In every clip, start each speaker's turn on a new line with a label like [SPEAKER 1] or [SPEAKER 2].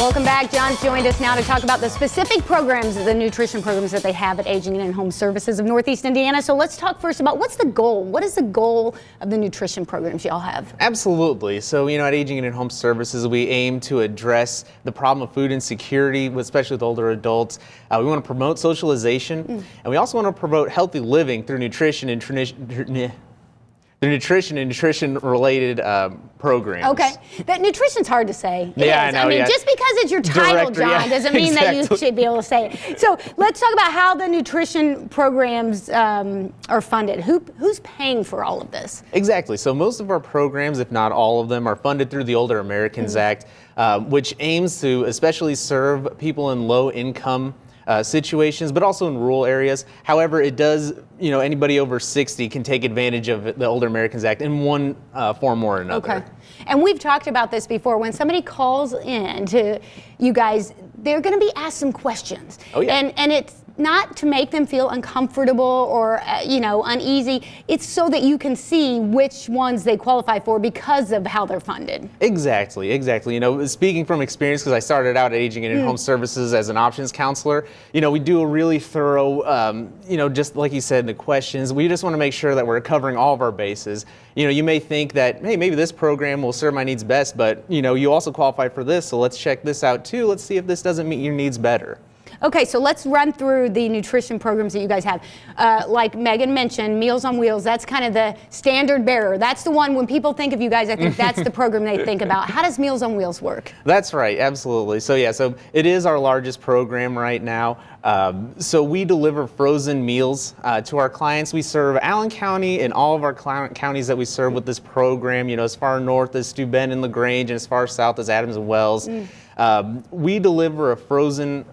[SPEAKER 1] Welcome back. John's joined us now to talk about the specific programs, the nutrition programs that they have at Aging and In-Home Services of Northeast Indiana. So let's talk first about what's the goal? What is the goal of the nutrition programs y'all have?
[SPEAKER 2] Absolutely. So, at Aging and In-Home Services, we aim to address the problem of food insecurity, especially with older adults. We want to promote socialization, and we also want to promote healthy living through nutrition and nutrition-related programs.
[SPEAKER 1] Okay. That nutrition's hard to say.
[SPEAKER 2] Yeah, I know.
[SPEAKER 1] Just because it's your title, John, doesn't mean that you should be able to say it. So let's talk about how the nutrition programs are funded. Who's paying for all of this?
[SPEAKER 2] Exactly. So most of our programs, if not all of them, are funded through the Older Americans Act, which aims to especially serve people in low-income situations, but also in rural areas. However, it does, anybody over 60 can take advantage of the Older Americans Act in one form or another.
[SPEAKER 1] Okay. And we've talked about this before. When somebody calls in to you guys, they're going to be asked some questions.
[SPEAKER 2] Oh, yeah.
[SPEAKER 1] And it's not to make them feel uncomfortable or, uneasy. It's so that you can see which ones they qualify for because of how they're funded.
[SPEAKER 2] Exactly. Speaking from experience, because I started out at Aging and In-Home Services as an options counselor, we do a really thorough, just like you said, the questions. We just want to make sure that we're covering all of our bases. You may think that, hey, maybe this program will serve my needs best, but, you also qualify for this, so let's check this out too. Let's see if this doesn't meet your needs better.
[SPEAKER 1] Okay, so let's run through the nutrition programs that you guys have. Like Megan mentioned, Meals on Wheels, that's kind of the standard bearer. That's the one, when people think of you guys, I think that's the program they think about. How does Meals on Wheels work?
[SPEAKER 2] That's right, absolutely. So it is our largest program right now. So we deliver frozen meals to our clients. We serve Allen County and all of our counties that we serve with this program, as far north as Steuben and LaGrange and as far south as Adams and Wells. We deliver a frozen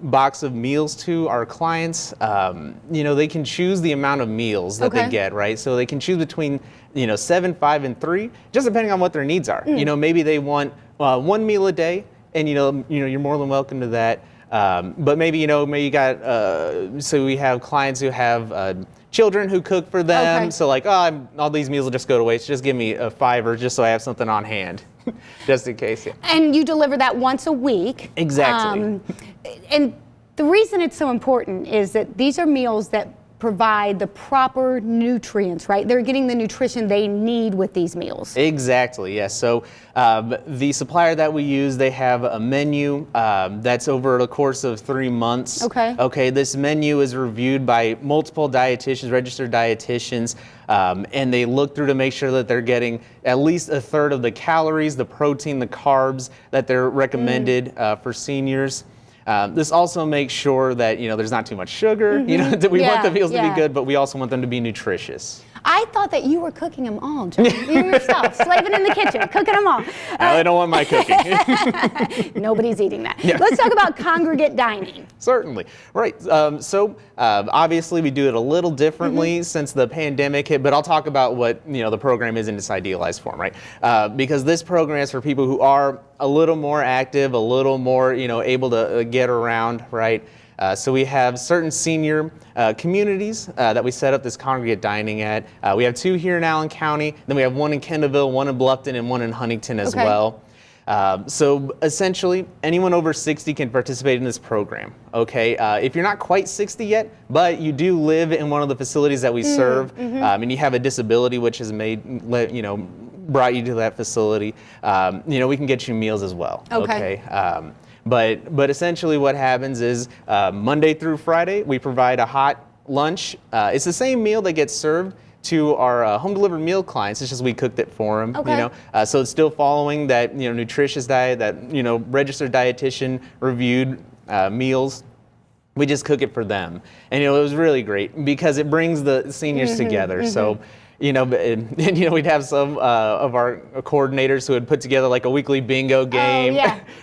[SPEAKER 2] box of meals to our clients. They can choose the amount of meals that they get, right? So they can choose between, 7, 5, and 3, just depending on what their needs are. Maybe they want one meal a day, and you're more than welcome to that. But maybe you got. So we have clients who have children who cook for them. Okay. So all these meals will just go to waste. Just give me a $5 just so I have something on hand, just in case. Yeah.
[SPEAKER 1] And you deliver that once a week.
[SPEAKER 2] Exactly.
[SPEAKER 1] And the reason it's so important is that these are meals that provide the proper nutrients, right? They're getting the nutrition they need with these meals.
[SPEAKER 2] Exactly, yes. So the supplier that we use, they have a menu that's over the course of 3 months. Okay, this menu is reviewed by multiple dietitians, registered dietitians, and they look through to make sure that they're getting at least a third of the calories, the protein, the carbs that they're recommended for seniors. This also makes sure that there's not too much sugar. That we want the meals to be good, but we also want them to be nutritious.
[SPEAKER 1] I thought that you were cooking them all, John. You yourself, slaving in the kitchen, cooking them all.
[SPEAKER 2] They don't want my cooking.
[SPEAKER 1] Nobody's eating that. Yeah. Let's talk about congregate dining.
[SPEAKER 2] Certainly. Right. So obviously we do it a little differently since the pandemic hit, but I'll talk about what the program is in its idealized form, right? Because this program is for people who are a little more active, a little more able to get around, right? So we have certain senior communities that we set up this congregate dining at. We have 2 here in Allen County, then we have 1 in Kendallville, 1 in Bluffton, and 1 in Huntington as well. So essentially, anyone over 60 can participate in this program, okay? If you're not quite 60 yet, but you do live in one of the facilities that we serve, and you have a disability which has brought you to that facility, we can get you meals as well, okay? But essentially what happens is Monday through Friday, we provide a hot lunch. It's the same meal that gets served to our home delivered meal clients. It's just we cooked it for them, so it's still following that nutritious diet, that registered dietitian reviewed meals. We just cook it for them, and it was really great because it brings the seniors together. So. We'd have some of our coordinators who would put together like a weekly bingo game,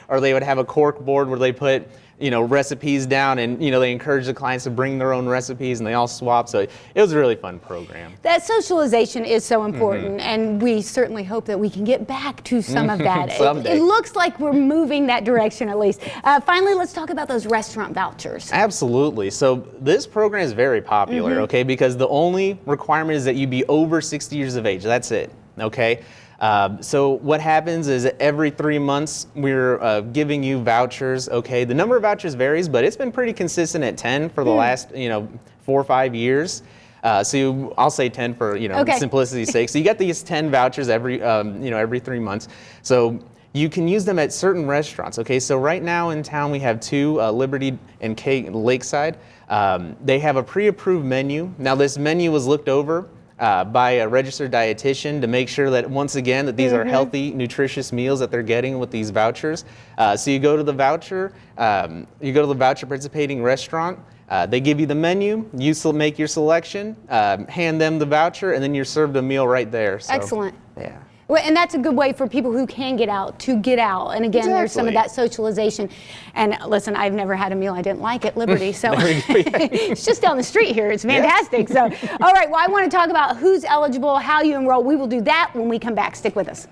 [SPEAKER 2] or they would have a cork board where they put recipes down, and they encourage the clients to bring their own recipes, and they all swap. So it was a really fun program.
[SPEAKER 1] That socialization is so important, and we certainly hope that we can get back to some of that. It looks like we're moving that direction at least. Finally, let's talk about those restaurant vouchers.
[SPEAKER 2] Absolutely. So this program is very popular, okay, because the only requirement is that you be over 60 years of age. That's it, okay? So what happens is every 3 months we're giving you vouchers. Okay, the number of vouchers varies, but it's been pretty consistent at 10 for the last 4 or 5 years. I'll say 10 for simplicity's sake. So you get these 10 vouchers every 3 months. So you can use them at certain restaurants. Okay, so right now in town we have 2, Liberty and Lakeside. They have a pre-approved menu. Now this menu was looked over by a registered dietitian to make sure that once again that these are healthy, nutritious meals that they're getting with these vouchers. So you go to the voucher participating restaurant. They give you the menu, you make your selection, hand them the voucher, and then you're served a meal right there. So,
[SPEAKER 1] excellent.
[SPEAKER 2] Yeah.
[SPEAKER 1] Well, and that's a good way for people who can get out to get out. And again, there's some of that socialization. And listen, I've never had a meal I didn't like at Liberty, so it's just down the street here. It's fantastic. So, all right, well, I want to talk about who's eligible, how you enroll. We will do that when we come back. Stick with us.